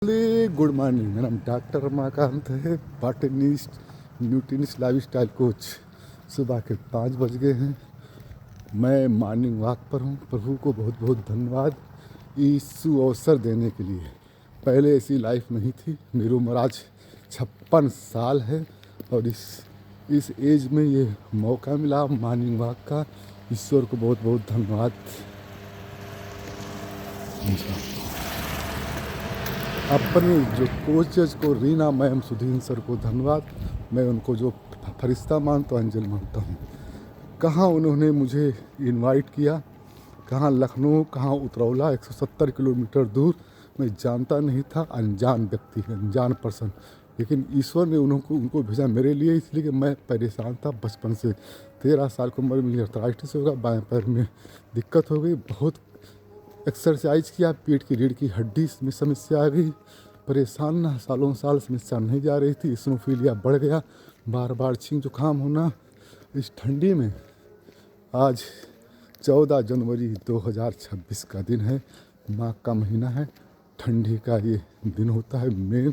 Good morning. मेरा नाम doctor Ramakant है, बॉटनिस्ट, न्यूट्रिनिस्ट, लाइफ स्टाइल कोच। सुबह के 5 बज गए हैं। मैं मॉर्निंग वॉक पर हूँ। प्रभु को बहुत बहुत धन्यवाद इस अवसर देने के लिए। पहले ऐसी लाइफ नहीं थी। मेरी उम्र आज 56 साल है और इस एज में ये मौका मिला मॉर्निंग वॉक का। ईश्वर को बहुत बहुत धन्यवाद। अपने जो कोचेज को, रीना मैम, सुधीन सर को धन्यवाद। मैं उनको जो फरिश्ता मानता हूँ, एंजल मानता हूँ। कहाँ उन्होंने मुझे इनवाइट किया, कहाँ लखनऊ, कहाँ उतरौला, 170 किलोमीटर दूर। मैं जानता नहीं था, अनजान व्यक्ति है, अनजान पर्सन, लेकिन ईश्वर ने उनको भेजा मेरे लिए, इसलिए कि मैं परेशान था बचपन से। 13 साल की उम्र में आर्थराइटिस होगा, बाएं पैर में दिक्कत हो गई। बहुत एक्सरसाइज किया, पेट की रीढ़ की हड्डी में समस्या आ गई। परेशान सालों साल समस्या नहीं जा रही थी। इस्नोफीलिया बढ़ गया, बार बार छींक जुकाम होना। इस ठंडी में आज 14 जनवरी 2026 का दिन है, माघ का महीना है। ठंडी का ये दिन होता है मेन,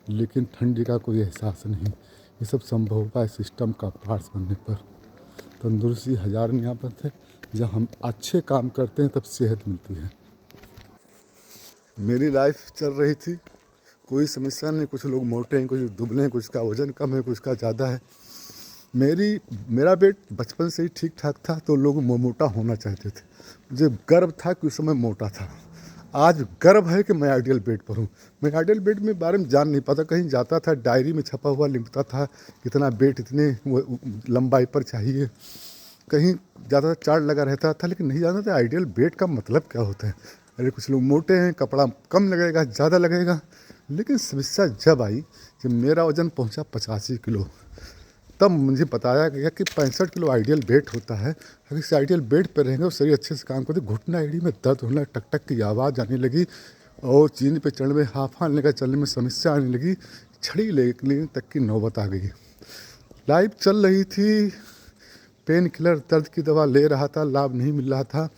लेकिन ठंडी का कोई एहसास नहीं। ये सब संभव होगा सिस्टम का पार्ट्स बनने पर। तंदुरुस्ती हज़ार नियामत है। जब हम अच्छे काम करते हैं तब सेहत मिलती है। मेरी लाइफ चल रही थी, कोई समस्या नहीं। कुछ लोग मोटे हैं, कुछ दुबले हैं, कुछ का वज़न कम है, कुछ का ज़्यादा है। मेरा वेट बचपन से ही ठीक ठाक था, तो लोग मोटा होना चाहते थे। मुझे गर्व था कि उस समय मोटा था। आज गर्व है कि मैं आइडियल वेट पर हूँ। मैं आइडियल वेट में बारे में जान नहीं पाता। कहीं जाता था, डायरी में छपा हुआ लिखता था कितना वेट इतने लंबाई पर चाहिए। कहीं ज़्यादा चार्ट लगा रहता था, लेकिन नहीं जानता था आइडियल वेट का मतलब क्या होता है। अरे कुछ लोग मोटे हैं, कपड़ा कम लगेगा, ज़्यादा लगेगा। लेकिन समस्या जब आई कि मेरा वज़न पहुंचा 85 किलो, तब मुझे बताया गया कि 65 किलो आइडियल वेट होता है। अगर इस आइडियल वेट पर रहेंगे और शरीर अच्छे से काम करते, घुटना एड़ी में दर्द होने लगा, टक टक की आवाज़ आने लगी, और चीनी पे चढ़ने में, हाफा लेकर चलने में समस्या आने लगी। छड़ी लेने तक की नौबत आ गई। लाइफ चल रही थी, पेन किलर, दर्द की दवा ले रहा था, लाभ नहीं मिल रहा था।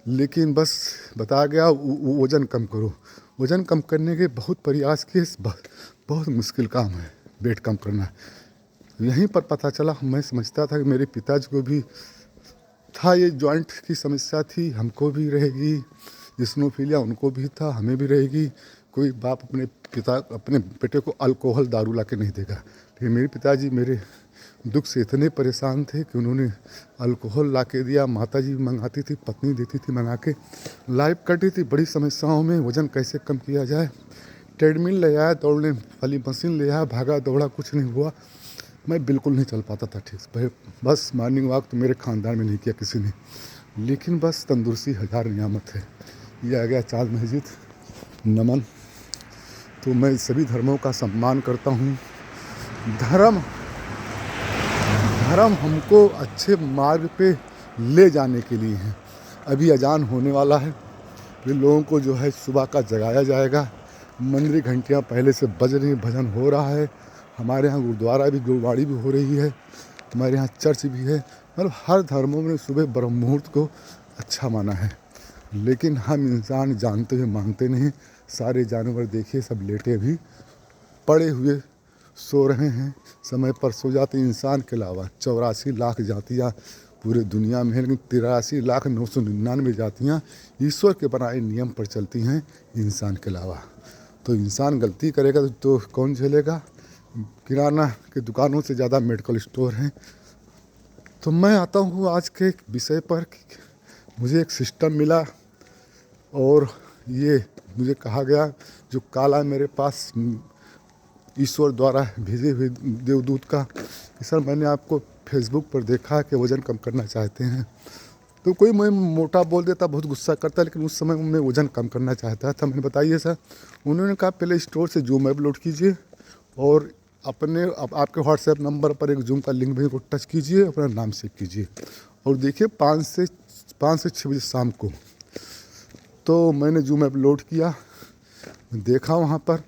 लेकिन बस बताया गया वज़न कम करो। वज़न कम करने के बहुत प्रयास किए, बहुत मुश्किल काम है वेट कम करना। यहीं पर पता चला, मैं समझता था कि मेरे पिताजी को भी था ये जॉइंट की समस्या थी, हमको भी रहेगी। इस्नोफीलिया उनको भी था, हमें भी रहेगी। कोई बाप अपने बेटे को अल्कोहल दारू ला के नहीं देगा, लेकिन मेरे पिताजी मेरे दुख से इतने परेशान थे कि उन्होंने अल्कोहल ला के दिया। माताजी भी मंगाती थी, पत्नी देती थी मंगा के। लाइफ कटी थी बड़ी समस्याओं में। वज़न कैसे कम किया जाए, ट्रेडमिल ले आया, दौड़ने वाली मशीन ले आया, भागा दौड़ा, कुछ नहीं हुआ। मैं बिल्कुल नहीं चल पाता था ठीक से। बस मॉर्निंग वॉक तो मेरे ख़ानदान में नहीं किया किसी ने, लेकिन बस तंदुरुस्ती हज़ार नियामत है। ये आ गया चाँद मस्जिद, नमन। तो मैं सभी धर्मों का सम्मान करता हूँ। धर्म हमको अच्छे मार्ग पे ले जाने के लिए है। अभी अजान होने वाला है, फिर लोगों को जो है सुबह का जगाया जाएगा। मंदिर घंटियाँ पहले से बज रही, भजन हो रहा है। हमारे यहाँ गुरुद्वारा भी, गुरुबाणी भी हो रही है। हमारे यहाँ चर्च भी है। मतलब हर धर्मों में सुबह ब्रह्म मुहूर्त को अच्छा माना है, लेकिन हम इंसान जानते हुए मानते नहीं। सारे जानवर देखिए, सब लेटे भी पड़े हुए सो रहे हैं। समय पर सो जाते। इंसान के अलावा 84 लाख जातियाँ पूरे दुनिया में हैं, लेकिन 83,999 जातियाँ ईश्वर के बनाए नियम पर चलती हैं, इंसान के अलावा। तो इंसान गलती करेगा तो कौन झेलेगा। किराना की दुकानों से ज़्यादा मेडिकल स्टोर हैं। तो मैं आता हूँ आज के विषय पर। मुझे एक सिस्टम मिला और ये मुझे कहा गया, जो काला मेरे पास ईश्वर द्वारा भेजे हुए देवदूत का, कि सर मैंने आपको फेसबुक पर देखा कि वज़न कम करना चाहते हैं। तो कोई मैं मोटा बोल देता, बहुत गुस्सा करता, लेकिन उस समय मैं वज़न कम करना चाहता था। मैंने बताइए सर। उन्होंने कहा पहले स्टोर से जूम ऐप लोड कीजिए और आपके व्हाट्सएप नंबर पर एक जूम का लिंक भेज को टच कीजिए, अपना नाम सेव कीजिए और देखिए 5 से 6 बजे शाम को। तो मैंने जूम ऐप लोड किया, देखा वहाँ पर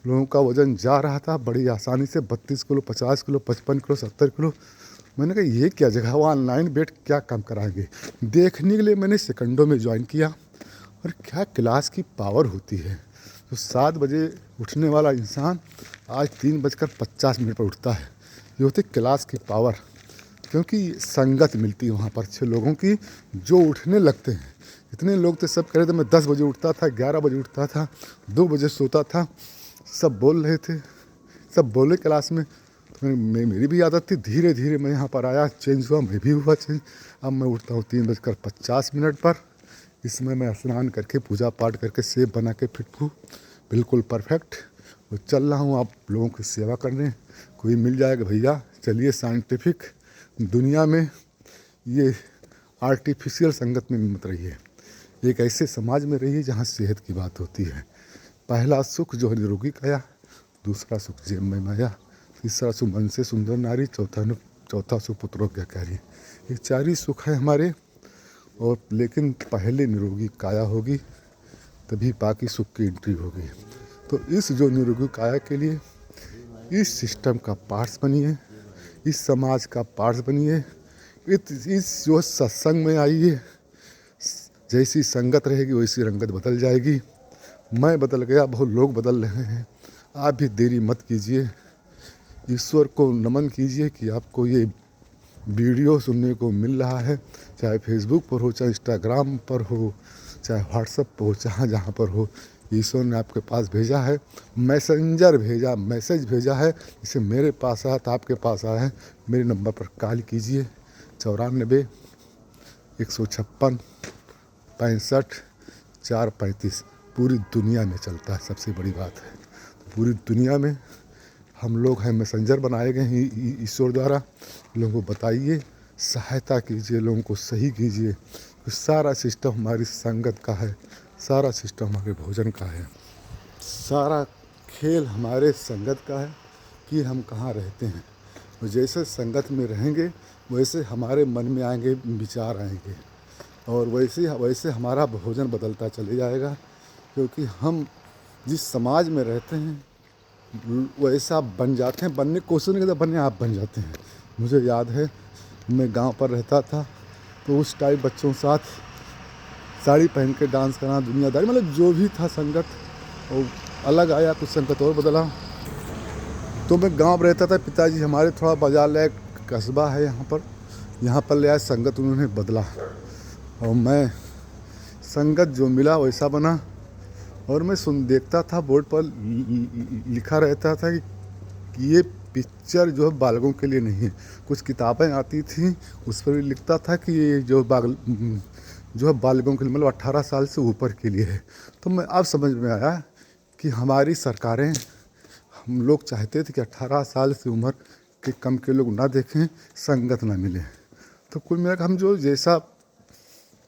लोगों का वज़न जा रहा था बड़ी आसानी से, 32 किलो, 50 किलो, 55 किलो, 70 किलो। मैंने कहा ये क्या जगह, वो ऑनलाइन वेट क्या काम कराएंगे। देखने के लिए मैंने सेकंडों में ज्वाइन किया, और क्या क्लास की पावर होती है। तो 7 बजे उठने वाला इंसान आज 3:50 पर उठता है। ये होती क्लास की पावर, क्योंकि संगत मिलती है वहाँ पर अच्छे लोगों की जो उठने लगते हैं। इतने लोग थे, सब कह रहे थे मैं 10 बजे उठता था, 11 बजे उठता था, 2 बजे सोता था, सब बोल रहे थे, सब बोले क्लास में। तो मेरी भी आदत थी, धीरे धीरे मैं यहाँ पर आया, चेंज हुआ, मैं भी हुआ चेंज। अब मैं उठता हूँ 3:50 पर। इसमें मैं स्नान करके पूजा पाठ करके सेब बना के फिट हूँ, बिल्कुल परफेक्ट। और चल रहा हूँ आप लोगों की सेवा करने। कोई मिल जाएगा भैया, चलिए। साइंटिफिक दुनिया में ये आर्टिफिशियल संगत में मत रहिए, एक ऐसे समाज में रहिए जहाँ सेहत की बात होती है। पहला सुख जो है निरोगी काया, दूसरा सुख जेब में माया, तीसरा सुख मन से सुंदर नारी, चौथा सुख पुत्रोज्ञाकारी। ये 4 ही सुख है हमारे। और लेकिन पहले निरोगी काया होगी, तभी बाकी सुख की एंट्री होगी। तो इस जो निरोगी काया के लिए इस सिस्टम का पार्ट्स बनिए, इस समाज का पार्ट्स बनिए, इस जो सत्संग में आइए। जैसी संगत रहेगी वैसी रंगत बदल जाएगी। मैं बदल गया, बहुत लोग बदल रहे हैं। आप भी देरी मत कीजिए, ईश्वर को नमन कीजिए कि आपको ये वीडियो सुनने को मिल रहा है, चाहे फेसबुक पर हो, चाहे इंस्टाग्राम पर हो, चाहे व्हाट्सएप पर हो, जहाँ जहाँ पर हो। ईश्वर ने आपके पास भेजा है, मैसेंजर भेजा, मैसेज भेजा है, जिसे मेरे पास आया तो आपके पास आया है। मेरे नंबर पर कॉल कीजिए 94 156 65 435। पूरी दुनिया में चलता है, सबसे बड़ी बात है। पूरी दुनिया में हम लोग हैं, मैसेंजर बनाए गए हैं ईश्वर द्वारा। लोगों को बताइए, सहायता कीजिए, लोगों को सही कीजिए। तो सारा सिस्टम हमारी संगत का है, सारा सिस्टम हमारे भोजन का है, सारा खेल हमारे संगत का है कि हम कहाँ रहते हैं। और जैसे संगत में रहेंगे वैसे हमारे मन में आएंगे विचार आएंगे, और वैसे हमारा भोजन बदलता चले जाएगा। क्योंकि हम जिस समाज में रहते हैं वैसा बन जाते हैं, बनने की कोशिश नहीं करते, बनने आप बन जाते हैं। मुझे याद है मैं गांव पर रहता था, तो उस टाइम बच्चों के साथ साड़ी पहन के डांस करना, दुनियादारी, मतलब जो भी था संगत, और अलग आया कुछ संगत और बदला। तो मैं गांव में रहता था, पिताजी हमारे थोड़ा बाजार लायक कस्बा है यहाँ पर ले आए, संगत उन्होंने बदला, और मैं संगत जो मिला वैसा बना। और मैं देखता था बोर्ड पर लिखा रहता था कि ये पिक्चर जो है बालकों के लिए नहीं है। कुछ किताबें आती थी उस पर भी लिखता था कि ये जो है बालकों के लिए, मतलब 18 साल से ऊपर के लिए है। तो मैं अब समझ में आया कि हमारी सरकारें, हम लोग चाहते थे कि 18 साल से उम्र के कम के लोग ना देखें, संगत ना मिले। तो कुल मिलाकर हम जो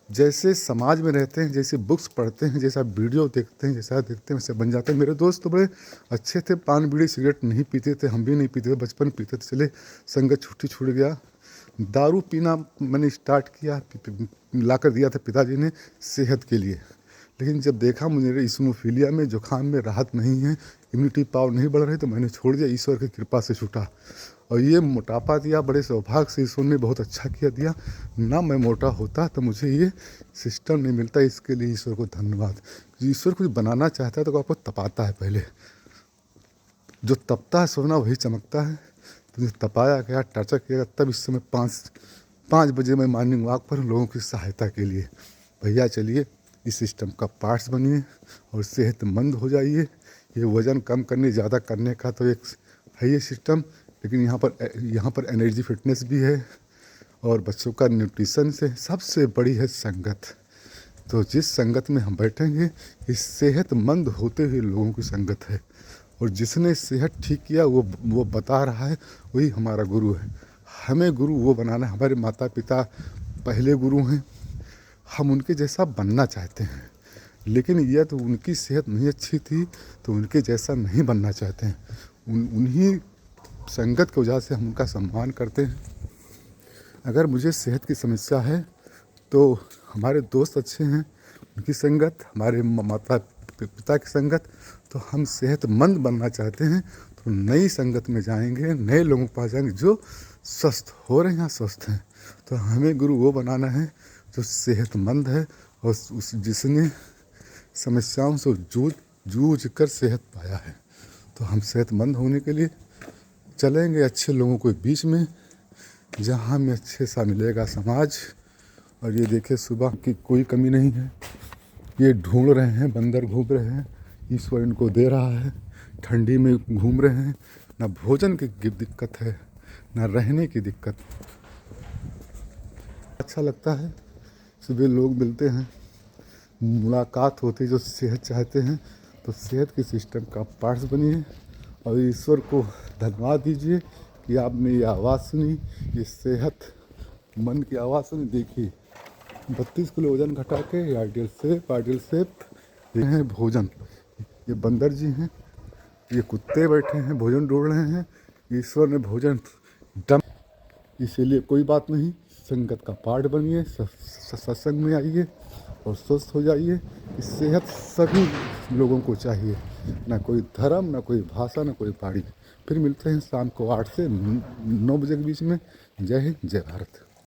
जैसे समाज में रहते हैं, जैसे बुक्स पढ़ते हैं, जैसा वीडियो देखते हैं, जैसा देखते हैं वैसे बन जाते हैं। मेरे दोस्त तो बड़े अच्छे थे, पान बीड़ी सिगरेट नहीं पीते थे, हम भी नहीं पीते थे, बचपन पीते थे, चले संगत छूट गया। दारू पीना मैंने स्टार्ट किया, लाकर दिया था पिताजी ने सेहत के लिए। लेकिन जब देखा मुझे इस्नोफिलिया में, जुकाम में राहत नहीं है, इम्यूनिटी पावर नहीं बढ़ रही, तो मैंने छोड़ दिया। ईश्वर की कृपा से छूटा। और ये मोटापा दिया, बड़े सौभाग्य से ईश्वर ने बहुत अच्छा किया दिया। ना मैं मोटा होता तो मुझे ये सिस्टम नहीं मिलता। इसके लिए ईश्वर को धन्यवाद। ईश्वर कुछ बनाना चाहता है तो आपको तपाता है। पहले जो तपता है सोना वही चमकता है। तो जो तपाया गया, टर्चर किया गया, तब इस समय 5 बजे मैं मॉर्निंग वॉक पर लोगों की सहायता के लिए। भैया चलिए इस सिस्टम का पार्ट्स बनिए और सेहतमंद हो जाइए। ये वज़न कम करने, ज़्यादा करने का तो एक है ये सिस्टम, लेकिन यहाँ पर एनर्जी फिटनेस भी है, और बच्चों का न्यूट्रिशन से सबसे बड़ी है संगत। तो जिस संगत में हम बैठेंगे, इस सेहतमंद होते हुए लोगों की संगत है। और जिसने सेहत ठीक किया वो बता रहा है, वही हमारा गुरु है। हमें गुरु वो बनाना है। हमारे माता पिता पहले गुरु हैं, हम उनके जैसा बनना चाहते हैं। लेकिन यह तो उनकी सेहत नहीं अच्छी थी तो उनके जैसा नहीं बनना चाहते हैं। उन्हीं संगत की वजह से हम उनका सम्मान करते हैं। अगर मुझे सेहत की समस्या है तो हमारे दोस्त अच्छे हैं, उनकी संगत, हमारे माता पिता की संगत, तो हम सेहतमंद बनना चाहते हैं तो नई संगत में जाएंगे, नए लोगों के पास जाएंगे जो स्वस्थ हो रहे हैं, स्वस्थ हैं। तो हमें गुरु वो बनाना है जो सेहतमंद है और जिसने समस्याओं से जूझ कर सेहत पाया है। तो हम सेहतमंद होने के लिए चलेंगे अच्छे लोगों के बीच में, जहाँ हमें अच्छे सा मिलेगा समाज। और ये देखिए सुबह की कोई कमी नहीं है, ये ढूंढ रहे हैं, बंदर घूम रहे हैं, ईश्वर इनको दे रहा है। ठंडी में घूम रहे हैं, ना भोजन की दिक्कत है, ना रहने की दिक्कत। अच्छा लगता है, सुबह लोग मिलते हैं, मुलाकात होती है, जो सेहत चाहते हैं तो सेहत के सिस्टम का पार्ट्स बनिए और ईश्वर को धन्यवाद दीजिए कि आपने ये आवाज़ सुनी, ये सेहत मन की आवाज़ सुनी। देखिए 32 किलो वजन घटा के आइडियल शेप ये हैं भोजन। ये बंदर जी हैं, ये कुत्ते बैठे हैं भोजन ढूंढ रहे हैं, ईश्वर ने भोजन दम। इसीलिए कोई बात नहीं, संगत का पार्ट बनिए, सत्संग में आइए और स्वस्थ हो जाइए। इस सेहत सभी लोगों को चाहिए, ना कोई धर्म, ना कोई भाषा, ना कोई पार्टी। फिर मिलते हैं शाम को 8 से 9 बजे के बीच में। जय हिंद, जय भारत।